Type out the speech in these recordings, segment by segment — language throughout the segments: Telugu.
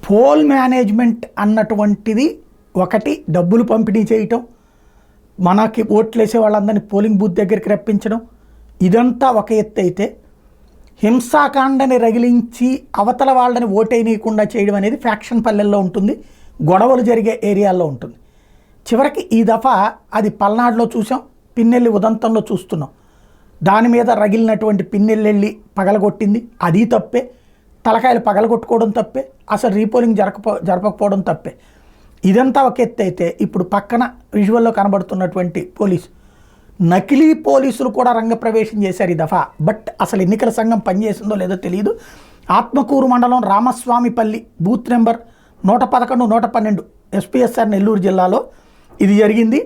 పోల్ మేనేజ్మెంట్ అన్నటువంటిది ఒకటి, డబ్బులు పంపిణీ చేయటం, మనకి ఓట్లు వేసే వాళ్ళందరినీ పోలింగ్ బూత్ దగ్గరికి రప్పించడం, ఇదంతా ఒక ఎత్తు అయితే హింసాకాండని రగిలించి అవతల వాళ్ళని ఓటేయనీయకుండా చేయడం అనేది ఫ్యాక్షన్ పల్లెల్లో ఉంటుంది, గొడవలు జరిగే ఏరియాల్లో ఉంటుంది. చివరికి ఈ దఫా అది పల్నాడులో చూసాం, పిన్నెల్లి ఉదంతంలో చూస్తున్నాం. దాని మీద రగిలినటువంటి పిన్నెల్లెళ్ళి పగలగొట్టింది, అది తప్పే. తలకాయలు పగలగొట్టుకోవడం తప్పే, అసలు రీపోలింగ్ జరపకపోవడం తప్పే. ఇదంతా ఒక ఎత్తు అయితే ఇప్పుడు పక్కన విజువల్లో కనబడుతున్నటువంటి పోలీసు, నకిలీ పోలీసులు కూడా రంగప్రవేశం చేశారు ఈ దఫా. బట్ అసలు ఎన్నికల సంఘం పనిచేసిందో లేదో తెలియదు. ఆత్మకూరు మండలం రామస్వామిపల్లి బూత్ నెంబర్ 111, 112 ఎస్పీఎస్ఆర్ నెల్లూరు జిల్లాలో ఇది జరిగింది.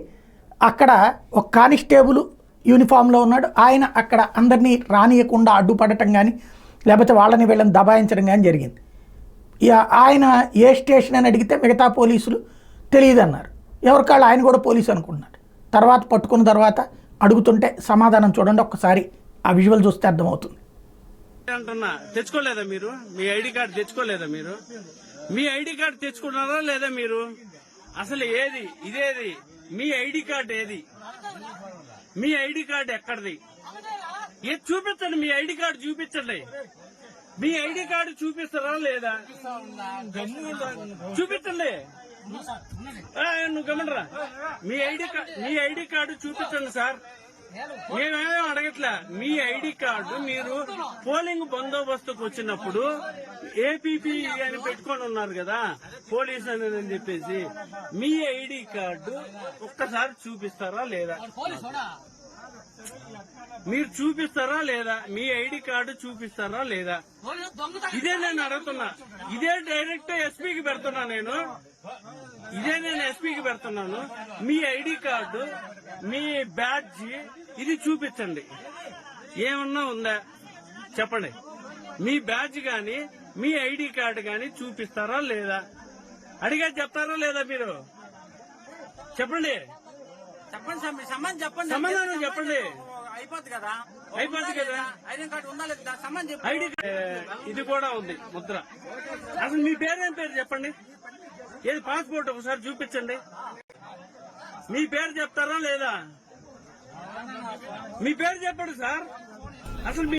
అక్కడ ఒక కానిస్టేబుల్ యూనిఫామ్లో ఉన్నాడు. ఆయన అక్కడ అందరినీ రానియకుండా అడ్డుపడటం కానీ లేకపోతే వాళ్ళని వీళ్ళని దబాయించడం కానీ జరిగింది. ఆయన ఏ స్టేషన్ అని అడిగితే మిగతా పోలీసులు తెలియదు అన్నారు. ఎవరికాళ్ళు ఆయన కూడా పోలీసు అనుకున్నాడు. తర్వాత పట్టుకున్న తర్వాత అడుగుతుంటే సమాధానం చూడండి ఒక్కసారి, ఆ విజువల్ చూస్తే అర్థమవుతుంది. అంటున్నా, తెచ్చుకోలేదా మీరు? మీ ఐడి కార్డు తెచ్చుకోలేదా మీరు? మీ ఐడి కార్డు తెచ్చుకున్నారా లేదా మీరు? అసలు ఏది ఇదేది? మీ ఐడి కార్డు ఏది? మీ ఐడి కార్డు ఎక్కడిది? ఏది చూపించండి, మీ ఐడి కార్డు చూపించండి. మీ ఐడి కార్డు చూపిస్తారా లేదా? చూపించండి. నువ్వు గమనరా, మీ ఐడి కార్డు చూపించండి సార్. మేమేమేం అడగట్లా. మీ ఐడి కార్డు మీరు పోలింగ్ బందోబస్తుకు వచ్చినప్పుడు ఏపీపీ అని పెట్టుకొని ఉన్నారు కదా పోలీస్ అని చెప్పేసి, మీ ఐడి కార్డు ఒక్కసారి చూపిస్తారా లేదా? మీరు చూపిస్తారా లేదా? మీ ఐడి కార్డు చూపిస్తారా లేదా? ఇదే నేను అడుగుతున్నా. ఇదే డైరెక్ట్ ఎస్పీకి పెడుతున్నా నేను. నేను ఎస్పీకి పెడుతున్నాను. మీ ఐడి కార్డు, మీ బ్యాడ్జ్ ఇది చూపించండి. ఏమన్నా ఉందా చెప్పండి. మీ బ్యాడ్జ్ గాని మీ ఐడి కార్డు గాని చూపిస్తారా లేదా? అడిగా చెప్తారా లేదా మీరు? చెప్పండి. సమాధానం చెప్పండి. అయిపోద్ది కదా. ఐడి ఇది కూడా ఉంది ముద్ర. అసలు మీ పేరేం పేరు చెప్పండి. ఏది పాస్పోర్ట్ ఒకసారి చూపించండి. మీ పేరు చెప్తారా లేదా? మీ పేరు చెప్పండి సార్. అసలు